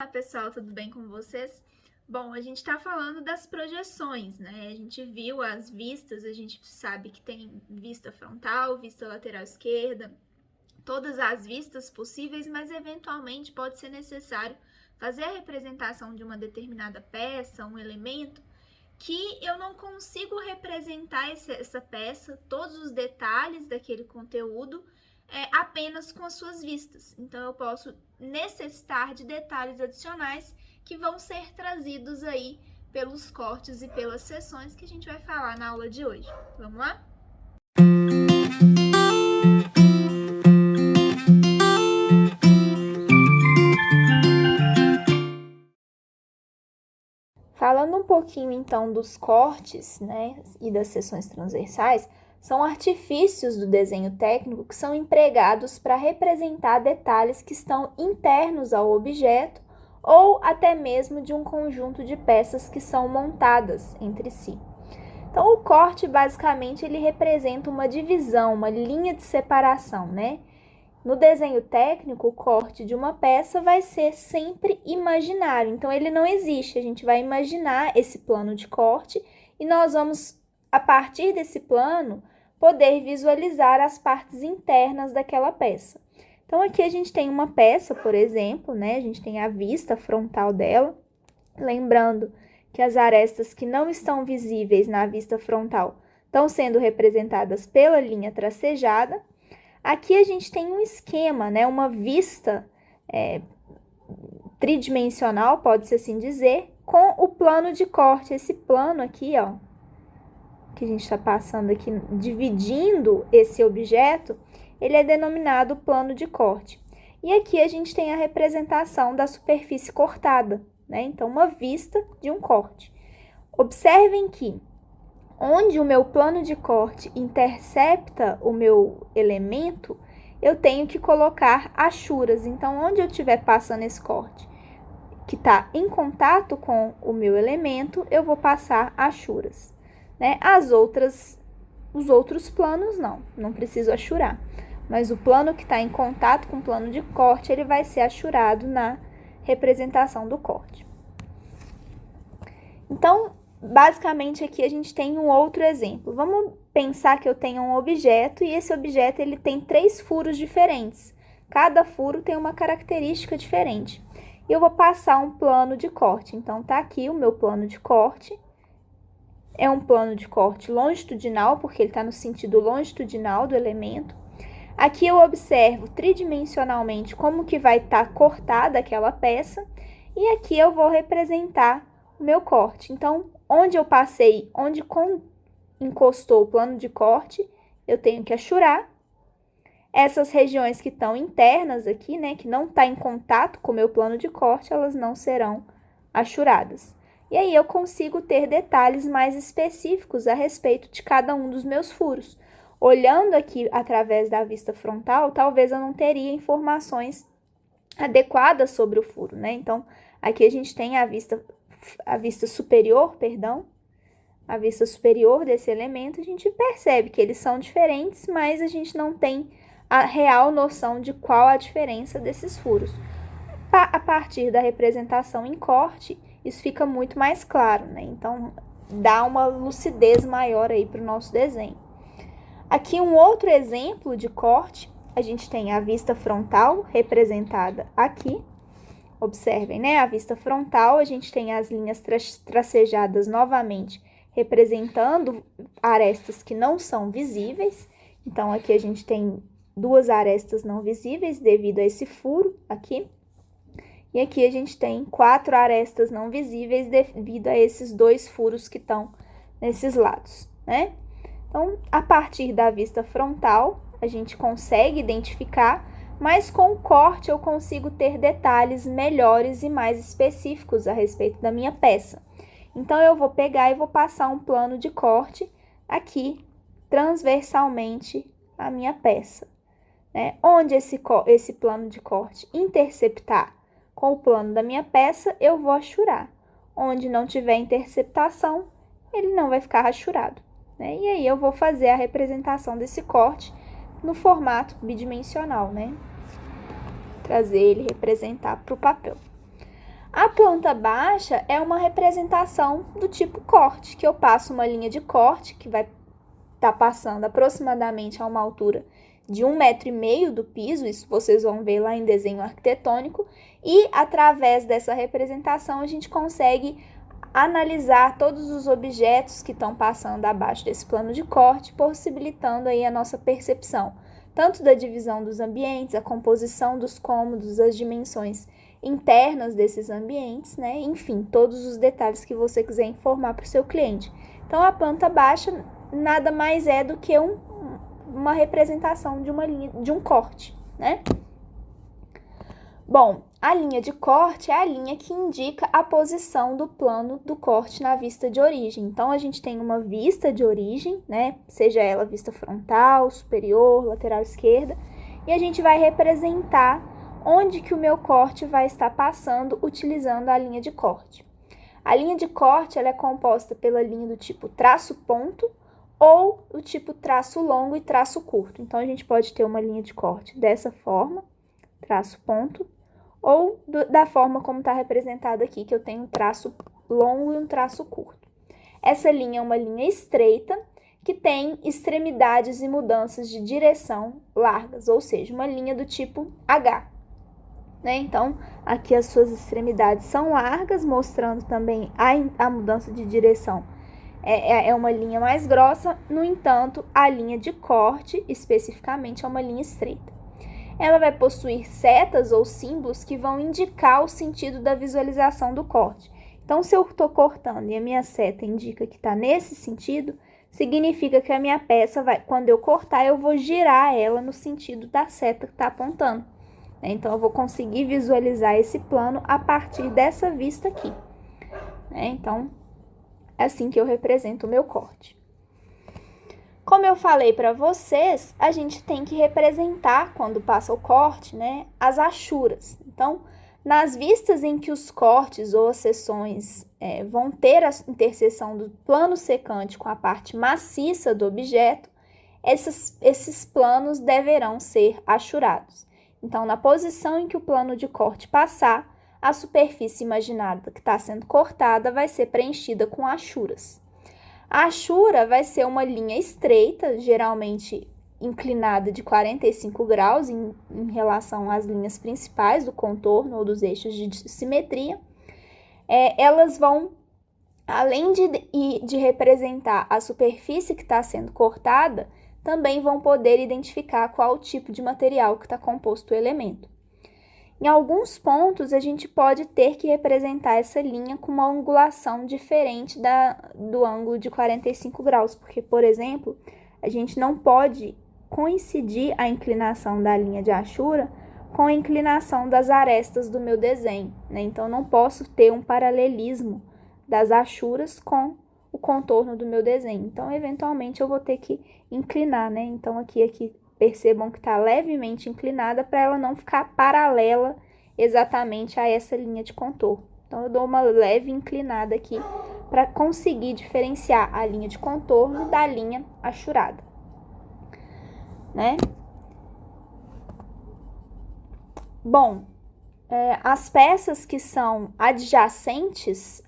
Olá pessoal, tudo bem com vocês? Bom, a gente está falando das projeções, né? A gente viu as vistas, a gente sabe que tem vista frontal, vista lateral esquerda, todas as vistas possíveis, mas eventualmente pode ser necessário fazer a representação de uma determinada peça, um elemento, que eu não consigo representar essa peça, todos os detalhes daquele conteúdo, apenas com as suas vistas. Então, eu posso necessitar de detalhes adicionais que vão ser trazidos aí pelos cortes e pelas seções que a gente vai falar na aula de hoje. Vamos lá? Falando um pouquinho então dos cortes, né, e das seções transversais, são artifícios do desenho técnico que são empregados para representar detalhes que estão internos ao objeto ou até mesmo de um conjunto de peças que são montadas entre si. Então, o corte, basicamente, ele representa uma divisão, uma linha de separação, né? No desenho técnico, o corte de uma peça vai ser sempre imaginário, então ele não existe. A gente vai imaginar esse plano de corte e nós vamos, a partir desse plano, poder visualizar as partes internas daquela peça. Então, aqui a gente tem uma peça, por exemplo, né? A gente tem a vista frontal dela. Lembrando que as arestas que não estão visíveis na vista frontal estão sendo representadas pela linha tracejada. Aqui a gente tem um esquema, né? Uma vista tridimensional, pode-se assim dizer, com o plano de corte. Esse plano aqui, ó, que a gente está passando aqui, dividindo esse objeto, ele é denominado plano de corte. E aqui a gente tem a representação da superfície cortada, né? Então, uma vista de um corte. Observem que onde o meu plano de corte intercepta o meu elemento, eu tenho que colocar achuras. Então, onde eu estiver passando esse corte, que está em contato com o meu elemento, eu vou passar achuras, né? Os outros planos, não preciso achurar. Mas o plano que está em contato com o plano de corte, ele vai ser achurado na representação do corte. Então, basicamente aqui a gente tem um outro exemplo. Vamos pensar que eu tenho um objeto e esse objeto ele tem 3 furos diferentes. Cada furo tem uma característica diferente. E eu vou passar um plano de corte. Então, tá aqui o meu plano de corte. É um plano de corte longitudinal, porque ele está no sentido longitudinal do elemento. Aqui eu observo tridimensionalmente como que vai estar cortada aquela peça. E aqui eu vou representar o meu corte. Então, onde eu passei, onde encostou o plano de corte, eu tenho que achurar. Essas regiões que estão internas aqui, né, que não está em contato com o meu plano de corte, elas não serão achuradas. E aí eu consigo ter detalhes mais específicos a respeito de cada um dos meus furos. Olhando aqui através da vista frontal, talvez eu não teria informações adequadas sobre o furo, né? Então, aqui a gente tem a vista superior, a vista superior desse elemento, a gente percebe que eles são diferentes, mas a gente não tem a real noção de qual a diferença desses furos. A partir da representação em corte, isso fica muito mais claro, né? Então, dá uma lucidez maior aí para o nosso desenho. Aqui um outro exemplo de corte, a gente tem a vista frontal representada aqui. Observem, né? A vista frontal, a gente tem as linhas tracejadas novamente, representando arestas que não são visíveis. Então, aqui a gente tem 2 arestas não visíveis devido a esse furo aqui. E aqui a gente tem 4 arestas não visíveis devido a esses 2 furos que estão nesses lados, né? Então, a partir da vista frontal, a gente consegue identificar, mas com o corte eu consigo ter detalhes melhores e mais específicos a respeito da minha peça. Então, eu vou pegar e vou passar um plano de corte aqui, transversalmente, a minha peça, né? Onde esse plano de corte interceptar com o plano da minha peça, eu vou achurar. Onde não tiver interceptação, ele não vai ficar rachurado, né? E aí eu vou fazer a representação desse corte no formato bidimensional, né? Trazer ele representar para o papel. A planta baixa é uma representação do tipo corte, que eu passo uma linha de corte, que vai estar passando aproximadamente a uma altura de 1,5 m do piso, isso vocês vão ver lá em desenho arquitetônico, e através dessa representação a gente consegue analisar todos os objetos que estão passando abaixo desse plano de corte, possibilitando aí a nossa percepção, tanto da divisão dos ambientes, a composição dos cômodos, as dimensões internas desses ambientes, né? Enfim, todos os detalhes que você quiser informar para o seu cliente. Então, a planta baixa nada mais é do que uma representação de uma linha, de um corte, né? Bom, a linha de corte é a linha que indica a posição do plano do corte na vista de origem. Então, a gente tem uma vista de origem, né? Seja ela vista frontal, superior, lateral esquerda, e a gente vai representar onde que o meu corte vai estar passando utilizando a linha de corte. A linha de corte ela é composta pela linha do tipo traço-ponto ou do tipo traço longo e traço curto. Então, a gente pode ter uma linha de corte dessa forma, traço-ponto, ou da forma como está representado aqui, que eu tenho um traço longo e um traço curto. Essa linha é uma linha estreita, que tem extremidades e mudanças de direção largas, ou seja, uma linha do tipo H. Né? Então, aqui as suas extremidades são largas, mostrando também a mudança de direção. É uma linha mais grossa, no entanto, a linha de corte, especificamente, é uma linha estreita. Ela vai possuir setas ou símbolos que vão indicar o sentido da visualização do corte. Então, se eu estou cortando e a minha seta indica que está nesse sentido, significa que a minha peça vai, quando eu cortar, eu vou girar ela no sentido da seta que está apontando. Então, eu vou conseguir visualizar esse plano a partir dessa vista aqui. Então, é assim que eu represento o meu corte. Como eu falei para vocês, a gente tem que representar, quando passa o corte, né, as achuras. Então, nas vistas em que os cortes ou as seções vão ter a interseção do plano secante com a parte maciça do objeto, esses planos deverão ser achurados. Então, na posição em que o plano de corte passar, a superfície imaginada que está sendo cortada vai ser preenchida com achuras. A achura vai ser uma linha estreita, geralmente inclinada de 45 graus em relação às linhas principais do contorno ou dos eixos de simetria. Elas vão, além de representar a superfície que está sendo cortada, também vão poder identificar qual o tipo de material que está composto o elemento. Em alguns pontos, a gente pode ter que representar essa linha com uma angulação diferente do ângulo de 45 graus, porque, por exemplo, a gente não pode coincidir a inclinação da linha de achura com a inclinação das arestas do meu desenho, né? Então, eu não posso ter um paralelismo das achuras com o contorno do meu desenho. Então, eventualmente, eu vou ter que inclinar, né? Então, aqui percebam que está levemente inclinada para ela não ficar paralela exatamente a essa linha de contorno. Então, eu dou uma leve inclinada aqui para conseguir diferenciar a linha de contorno da linha achurada, né? Bom, as peças que são adjacentes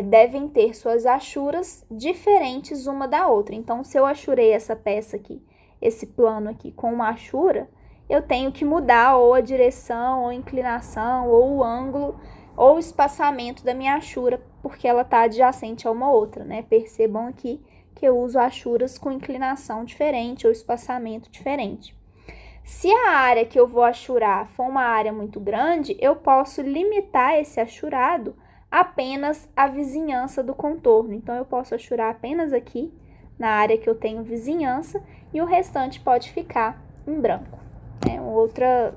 devem ter suas achuras diferentes uma da outra. Então, se eu achurei essa peça aqui, esse plano aqui com uma achura, eu tenho que mudar ou a direção, ou a inclinação, ou o ângulo, ou o espaçamento da minha achura, porque ela está adjacente a uma outra, né? Percebam aqui que eu uso achuras com inclinação diferente ou espaçamento diferente. Se a área que eu vou achurar for uma área muito grande, eu posso limitar esse achurado apenas à vizinhança do contorno. Então, eu posso achurar apenas aqui, na área que eu tenho vizinhança, e o restante pode ficar em branco. É outra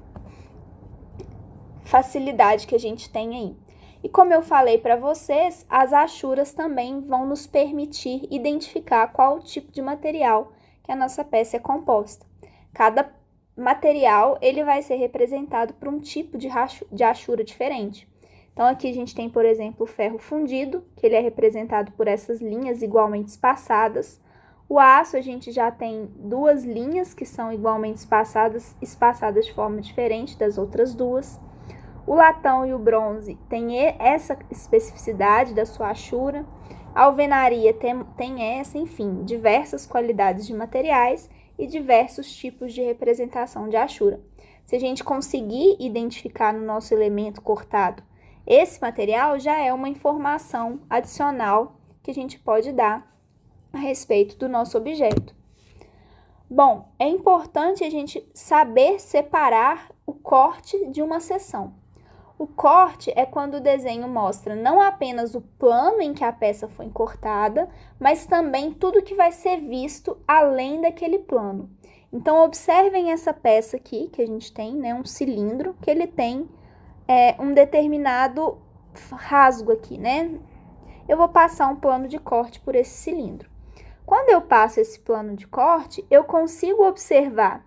facilidade que a gente tem aí. E como eu falei para vocês, as achuras também vão nos permitir identificar qual o tipo de material que a nossa peça é composta. Cada material ele vai ser representado por um tipo de achura diferente. Então, aqui a gente tem, por exemplo, o ferro fundido, que ele é representado por essas linhas igualmente espaçadas. O aço, a gente já tem duas linhas que são igualmente espaçadas de forma diferente das outras duas. O latão e o bronze têm essa especificidade da sua achura. A alvenaria tem essa, enfim, diversas qualidades de materiais e diversos tipos de representação de achura. Se a gente conseguir identificar no nosso elemento cortado esse material, já é uma informação adicional que a gente pode dar a respeito do nosso objeto. Bom, é importante a gente saber separar o corte de uma seção. O corte é quando o desenho mostra não apenas o plano em que a peça foi cortada, mas também tudo que vai ser visto além daquele plano. Então, observem essa peça aqui, que a gente tem, né, um cilindro, que ele tem um determinado rasgo aqui, né? Eu vou passar um plano de corte por esse cilindro. Quando eu passo esse plano de corte, eu consigo observar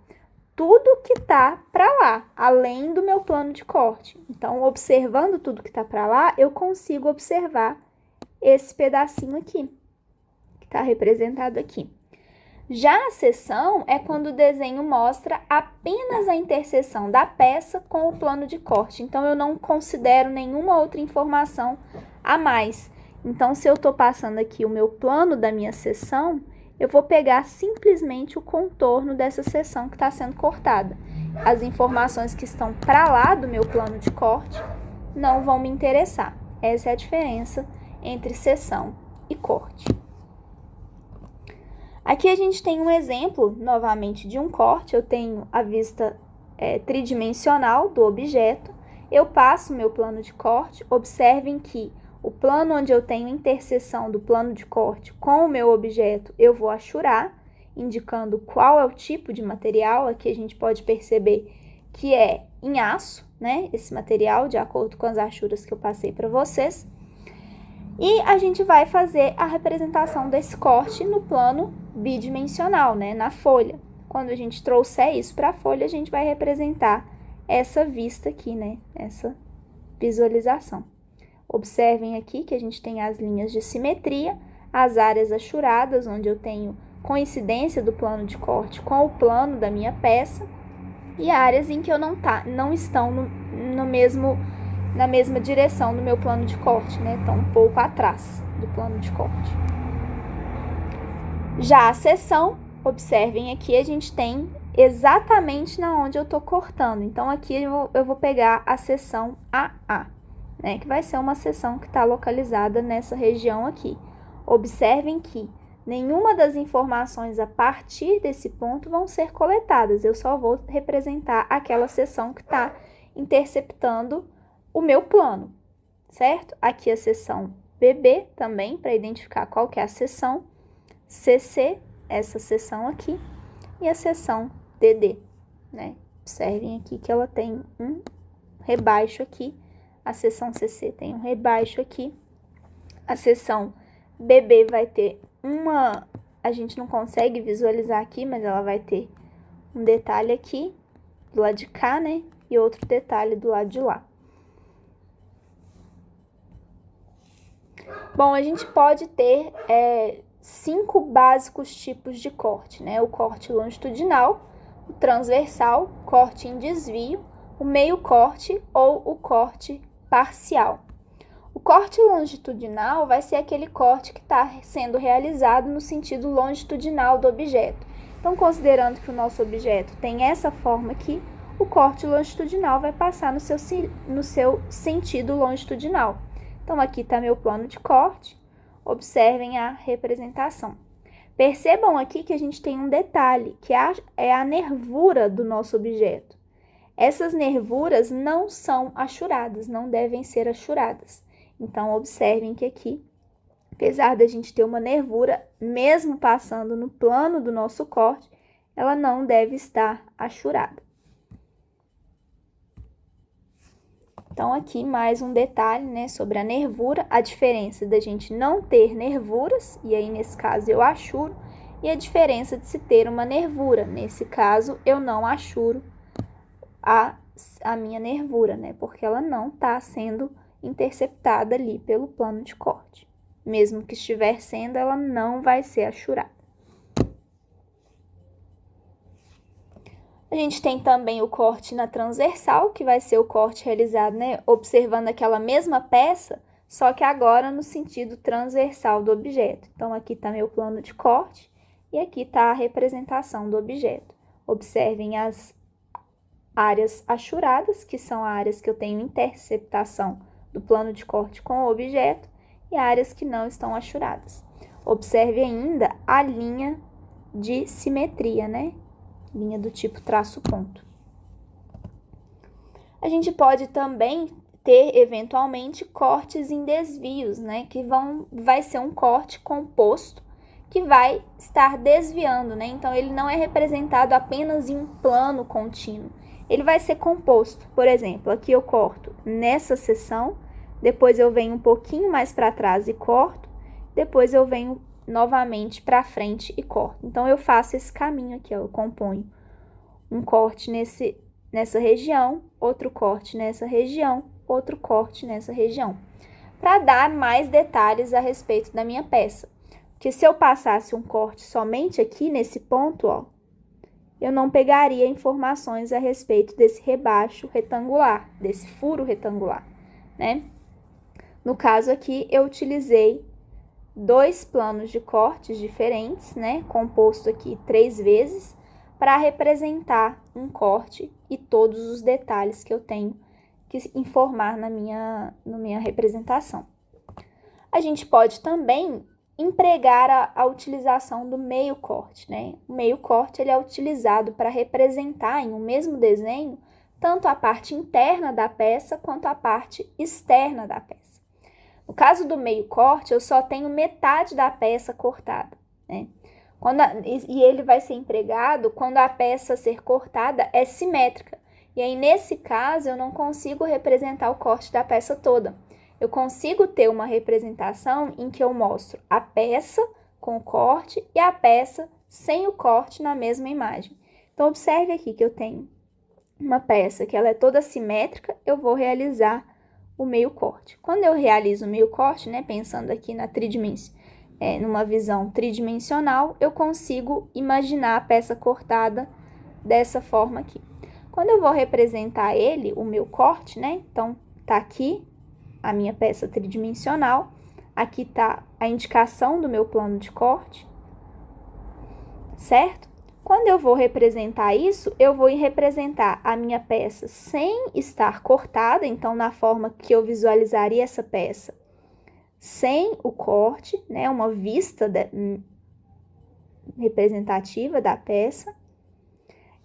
tudo que está para lá, além do meu plano de corte. Então, observando tudo que está para lá, eu consigo observar esse pedacinho aqui, que está representado aqui. Já a seção é quando o desenho mostra apenas a interseção da peça com o plano de corte. Então, eu não considero nenhuma outra informação a mais. Então, se eu estou passando aqui o meu plano da minha seção, eu vou pegar simplesmente o contorno dessa seção que está sendo cortada. As informações que estão para lá do meu plano de corte não vão me interessar. Essa é a diferença entre seção e corte. Aqui a gente tem um exemplo, novamente, de um corte. Eu tenho a vista tridimensional do objeto. Eu passo meu plano de corte. Observem que o plano onde eu tenho interseção do plano de corte com o meu objeto, eu vou achurar, indicando qual é o tipo de material. Aqui a gente pode perceber que é em aço, né? Esse material, de acordo com as achuras que eu passei para vocês. E a gente vai fazer a representação desse corte no plano bidimensional, né? Na folha. Quando a gente trouxer isso para a folha, a gente vai representar essa vista aqui, né? Essa visualização. Observem aqui que a gente tem as linhas de simetria, as áreas achuradas, onde eu tenho coincidência do plano de corte com o plano da minha peça, e áreas em que eu não estão na mesma direção do meu plano de corte, né? Estão um pouco atrás do plano de corte. Já a seção, observem aqui, a gente tem exatamente na onde eu estou cortando. Então, aqui eu vou pegar a seção AA. Né, que vai ser uma seção que está localizada nessa região aqui. Observem que nenhuma das informações a partir desse ponto vão ser coletadas. Eu só vou representar aquela seção que está interceptando o meu plano, certo? Aqui a seção BB também, para identificar qual que é a seção. CC, essa seção aqui. E a seção DD, né? Observem aqui que ela tem um rebaixo aqui. A seção CC tem um rebaixo aqui. A seção BB vai ter a gente não consegue visualizar aqui, mas ela vai ter um detalhe aqui do lado de cá, né? E outro detalhe do lado de lá. Bom, a gente pode ter 5 básicos tipos de corte, né? O corte longitudinal, o transversal, corte em desvio, o meio corte ou o corte parcial. O corte longitudinal vai ser aquele corte que está sendo realizado no sentido longitudinal do objeto. Então, considerando que o nosso objeto tem essa forma aqui, o corte longitudinal vai passar no seu sentido longitudinal. Então, aqui está meu plano de corte. Observem a representação. Percebam aqui que a gente tem um detalhe, que é a nervura do nosso objeto. Essas nervuras não são achuradas, não devem ser achuradas. Então, observem que aqui, apesar da gente ter uma nervura, mesmo passando no plano do nosso corte, ela não deve estar achurada. Então, aqui mais um detalhe, né, sobre a nervura, a diferença da gente não ter nervuras, e aí nesse caso eu achuro, e a diferença de se ter uma nervura. Nesse caso, eu não achuro a minha nervura, né? Porque ela não está sendo interceptada ali pelo plano de corte. Mesmo que estiver sendo, ela não vai ser achurada. A gente tem também o corte na transversal, que vai ser o corte realizado, né, observando aquela mesma peça, só que agora no sentido transversal do objeto. Então, aqui está meu plano de corte e aqui está a representação do objeto. Observem as áreas achuradas, que são áreas que eu tenho interceptação do plano de corte com o objeto, e áreas que não estão achuradas. Observe ainda a linha de simetria, né? Linha do tipo traço ponto. A gente pode também ter, eventualmente, cortes em desvios, né? Que vai ser um corte composto que vai estar desviando, né? Então, ele não é representado apenas em um plano contínuo. Ele vai ser composto. Por exemplo, aqui eu corto nessa seção, depois eu venho um pouquinho mais para trás e corto, depois eu venho novamente para frente e corto. Então, eu faço esse caminho aqui, ó, eu componho um corte nessa região, outro corte nessa região, outro corte nessa região, para dar mais detalhes a respeito da minha peça. Porque se eu passasse um corte somente aqui nesse ponto, ó, eu não pegaria informações a respeito desse rebaixo retangular, desse furo retangular, né? No caso aqui, eu utilizei 2 planos de cortes diferentes, né? Composto aqui 3 vezes, para representar um corte e todos os detalhes que eu tenho que informar na minha representação. A gente pode também empregar a utilização do meio corte, né? O meio corte ele é utilizado para representar em um mesmo desenho tanto a parte interna da peça quanto a parte externa da peça. No caso do meio corte, eu só tenho metade da peça cortada, né? E ele vai ser empregado quando a peça a ser cortada é simétrica. E aí, nesse caso, eu não consigo representar o corte da peça toda. Eu consigo ter uma representação em que eu mostro a peça com o corte e a peça sem o corte na mesma imagem. Então, observe aqui que eu tenho uma peça que ela é toda simétrica, eu vou realizar o meio corte. Quando eu realizo o meio corte, né, pensando aqui numa visão tridimensional, eu consigo imaginar a peça cortada dessa forma aqui. Quando eu vou representar ele, o meu corte, né, então tá aqui a minha peça tridimensional, aqui tá a indicação do meu plano de corte, certo? Quando eu vou representar isso, eu vou representar a minha peça sem estar cortada, então na forma que eu visualizaria essa peça, sem o corte, né, uma vista representativa da peça,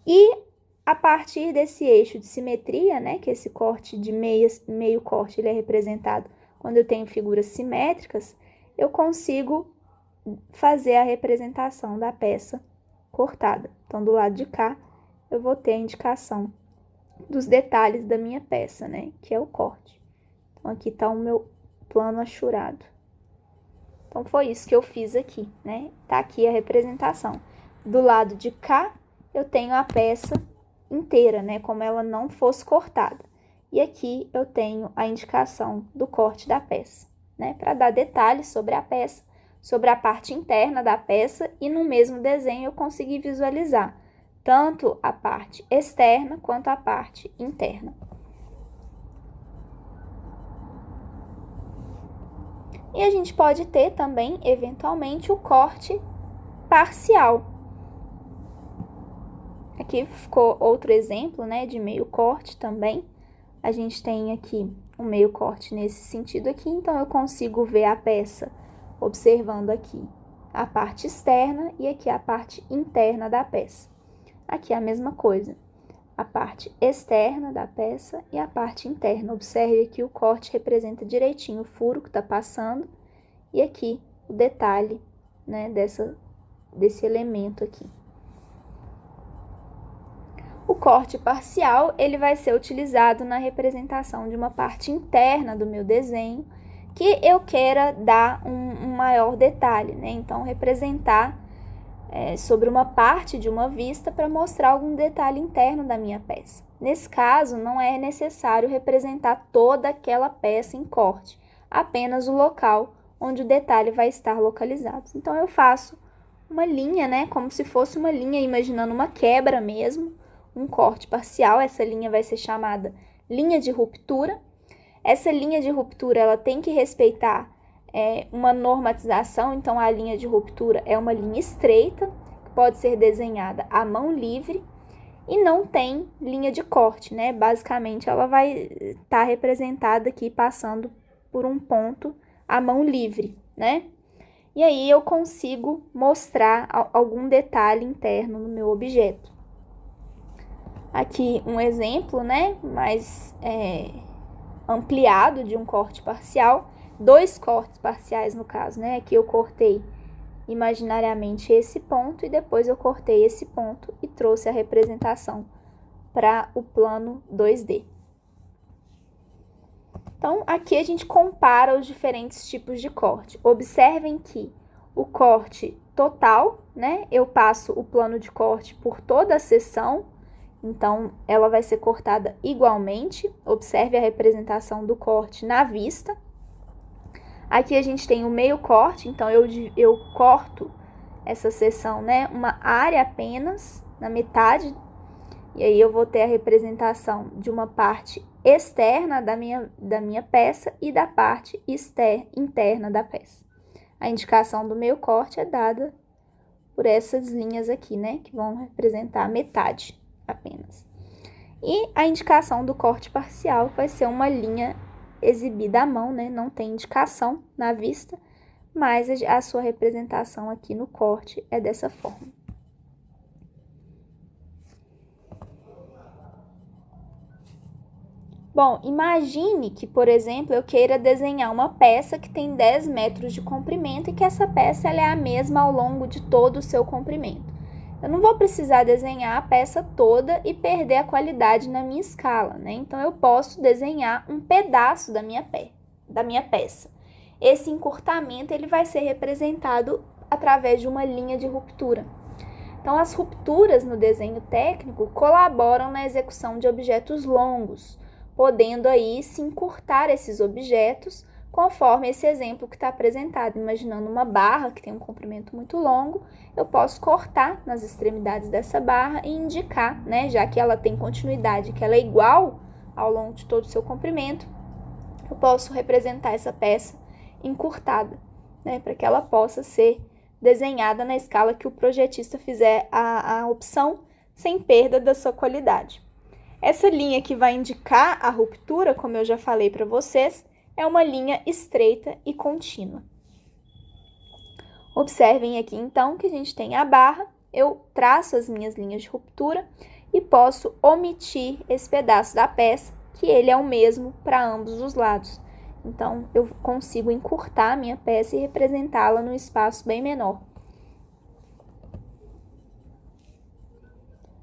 e a partir desse eixo de simetria, né, que esse corte de meio corte ele é representado quando eu tenho figuras simétricas, eu consigo fazer a representação da peça cortada. Então, do lado de cá, eu vou ter a indicação dos detalhes da minha peça, né, que é o corte. Então, aqui tá o meu plano achurado. Então, foi isso que eu fiz aqui, né? Tá aqui a representação. Do lado de cá, eu tenho a peça inteira, né, como ela não fosse cortada. E aqui eu tenho a indicação do corte da peça, né, para dar detalhes sobre a peça, sobre a parte interna da peça, e no mesmo desenho eu consegui visualizar tanto a parte externa quanto a parte interna. E a gente pode ter também, eventualmente, o corte parcial. Aqui ficou outro exemplo, né, de meio corte também. A gente tem aqui um meio corte nesse sentido aqui, então eu consigo ver a peça observando aqui a parte externa e aqui a parte interna da peça. Aqui a mesma coisa, a parte externa da peça e a parte interna. Observe aqui o corte representa direitinho o furo que está passando e aqui o detalhe, né, desse elemento aqui. O corte parcial, ele vai ser utilizado na representação de uma parte interna do meu desenho que eu queira dar um maior detalhe, né? Então, representar sobre uma parte de uma vista para mostrar algum detalhe interno da minha peça. Nesse caso, não é necessário representar toda aquela peça em corte, apenas o local onde o detalhe vai estar localizado. Então, eu faço uma linha, né? Como se fosse uma linha, imaginando uma quebra mesmo, um corte parcial. Essa linha vai ser chamada linha de ruptura. Essa linha de ruptura, ela tem que respeitar uma normatização, então a linha de ruptura é uma linha estreita, que pode ser desenhada à mão livre, e não tem linha de corte, né? Basicamente, ela vai estar representada aqui, passando por um ponto à mão livre, né? E aí eu consigo mostrar algum detalhe interno no meu objeto. Aqui um exemplo, né? Mais ampliado de um corte parcial. 2 cortes parciais no caso, né? Aqui eu cortei imaginariamente esse ponto e depois eu cortei esse ponto e trouxe a representação para o plano 2D. Então, aqui a gente compara os diferentes tipos de corte. Observem que o corte total, né? Eu passo o plano de corte por toda a seção, então ela vai ser cortada igualmente. Observe a representação do corte na vista. Aqui a gente tem o meio corte, então eu corto essa seção, né? Uma área apenas, na metade, e aí eu vou ter a representação de uma parte externa da minha peça e da parte interna da peça. A indicação do meio corte é dada por essas linhas aqui, né? Que vão representar a metade apenas. E a indicação do corte parcial vai ser uma linha exibida à mão, né? Não tem indicação na vista, mas a sua representação aqui no corte é dessa forma. Bom, imagine que, por exemplo, eu queira desenhar uma peça que tem 10 metros de comprimento e que essa peça ela é a mesma ao longo de todo o seu comprimento. Eu não vou precisar desenhar a peça toda e perder a qualidade na minha escala, né? Então, eu posso desenhar um pedaço da minha peça. Esse encurtamento ele vai ser representado através de uma linha de ruptura. Então, as rupturas no desenho técnico colaboram na execução de objetos longos, podendo aí se encurtar esses objetos conforme esse exemplo que está apresentado. Imaginando uma barra que tem um comprimento muito longo, eu posso cortar nas extremidades dessa barra e indicar, né, já que ela tem continuidade, que ela é igual ao longo de todo o seu comprimento, eu posso representar essa peça encurtada, né, para que ela possa ser desenhada na escala que o projetista fizer a opção, sem perda da sua qualidade. Essa linha que vai indicar a ruptura, como eu já falei para vocês, é uma linha estreita e contínua. Observem aqui, então, que a gente tem a barra, eu traço as minhas linhas de ruptura e posso omitir esse pedaço da peça, que ele é o mesmo para ambos os lados. Então, eu consigo encurtar a minha peça e representá-la num espaço bem menor.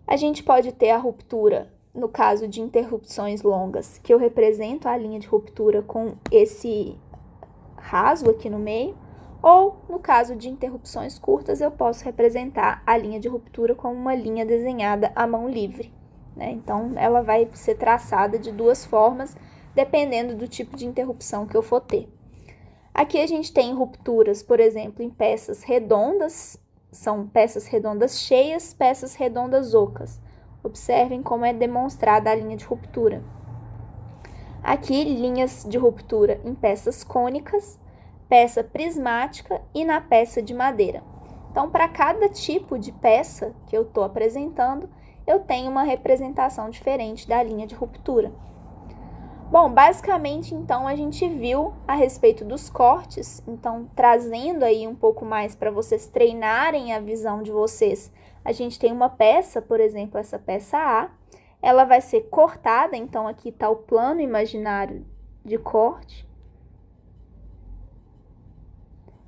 A gente pode ter a ruptura no caso de interrupções longas, que eu represento a linha de ruptura com esse rasgo aqui no meio, ou no caso de interrupções curtas, eu posso representar a linha de ruptura com uma linha desenhada à mão livre, né? Então, ela vai ser traçada de 2 formas, dependendo do tipo de interrupção que eu for ter. Aqui a gente tem rupturas, por exemplo, em peças redondas, são peças redondas cheias, peças redondas ocas. Observem como é demonstrada a linha de ruptura. Aqui, linhas de ruptura em peças cônicas, peça prismática e na peça de madeira. Então, para cada tipo de peça que eu estou apresentando, eu tenho uma representação diferente da linha de ruptura. Bom, basicamente, então, a gente viu a respeito dos cortes, então, trazendo aí um pouco mais para vocês treinarem a visão de vocês. A gente tem uma peça, por exemplo, essa peça A, ela vai ser cortada, então aqui está o plano imaginário de corte.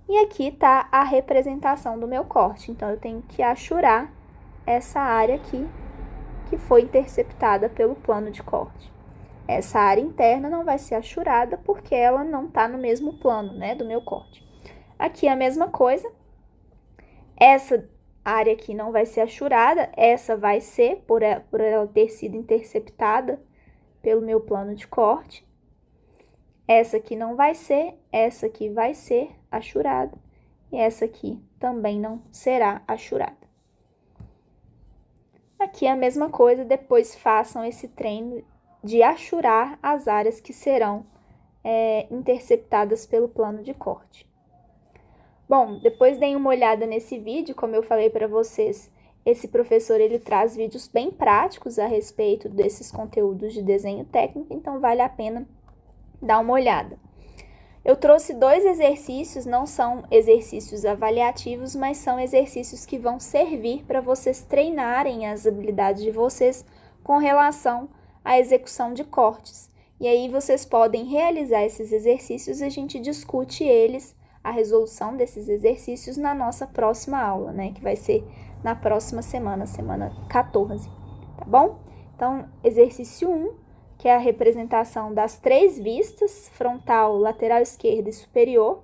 E aqui está a representação do meu corte, então eu tenho que achurar essa área aqui, que foi interceptada pelo plano de corte. Essa área interna não vai ser achurada, porque ela não está no mesmo plano, né, do meu corte. Aqui a mesma coisa, essa área aqui não vai ser achurada, essa vai ser, por ela ter sido interceptada pelo meu plano de corte. Essa aqui não vai ser, essa aqui vai ser achurada, e essa aqui também não será achurada. Aqui é a mesma coisa, depois façam esse treino de achurar as áreas que serão interceptadas pelo plano de corte. Bom, depois deem uma olhada nesse vídeo, como eu falei para vocês, esse professor ele traz vídeos bem práticos a respeito desses conteúdos de desenho técnico, então vale a pena dar uma olhada. Eu trouxe 2 exercícios, não são exercícios avaliativos, mas são exercícios que vão servir para vocês treinarem as habilidades de vocês com relação à execução de cortes. E aí vocês podem realizar esses exercícios e a gente discute eles, a resolução desses exercícios na nossa próxima aula, né? Que vai ser na próxima semana, semana 14, tá bom? Então, exercício 1. Que é a representação das 3 vistas, frontal, lateral esquerda e superior,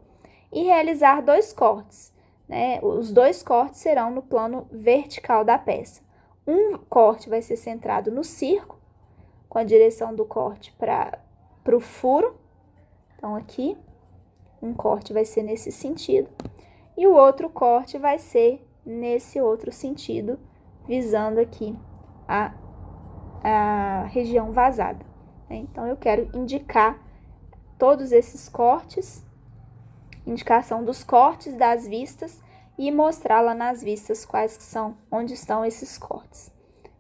e realizar 2 cortes, né? Os 2 cortes serão no plano vertical da peça. Um corte vai ser centrado no círculo, com a direção do corte para o furo. Então, aqui, um corte vai ser nesse sentido, e o outro corte vai ser nesse outro sentido, visando aqui a região vazada. Então, eu quero indicar todos esses cortes, indicação dos cortes das vistas e mostrar lá nas vistas quais são, onde estão esses cortes.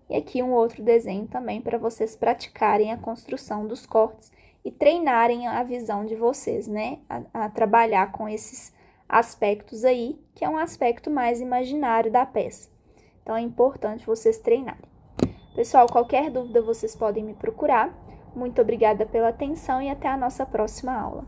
E aqui um outro desenho também para vocês praticarem a construção dos cortes e treinarem a visão de vocês, né? A trabalhar com esses aspectos aí, que é um aspecto mais imaginário da peça. Então, é importante vocês treinarem. Pessoal, qualquer dúvida vocês podem me procurar. Muito obrigada pela atenção e até a nossa próxima aula.